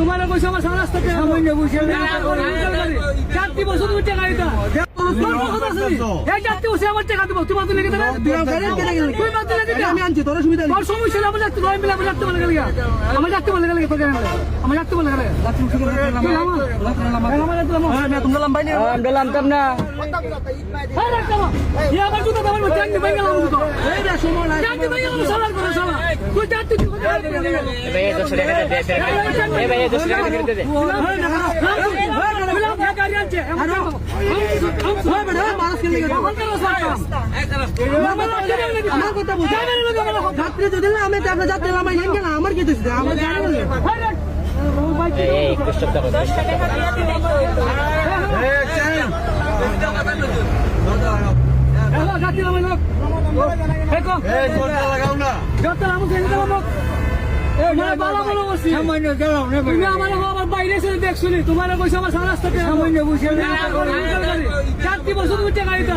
তোমার কইছো আমার সারা রাস্তাতে সামান্য বুঝে 4 বছর তুমি টাকা দিতা এই 4 বছর আমার টাকা দিব তোমার তো লেগে দেবে তুই বাদ দিলে আমি আনছি তোর সুবিধা তোর সমস্যা না বলে তুই মিলা বলে রাখতে বলে গেল আমার রাখতে বলে গেল তোর জানা আমার রাখতে বলে গেল তোমরা লম্বাই না আমরা লামতাম না এই রাখতাম এই আমার জুতা দাবার মধ্যে আমি ভাই গেলাম জুতা এই রে সময় না আমি ভাই গেলাম সালার করে সালা তুই যাচ্ছিস ভাই 200 টাকা দে এই ভাই 200 টাকা দে দে আমার কি বাইরে দেখছি তোমার পয়সা আমার সারা রাস্তাতে সামান্য বুঝে 4 বছর তুমি টাকা দিতা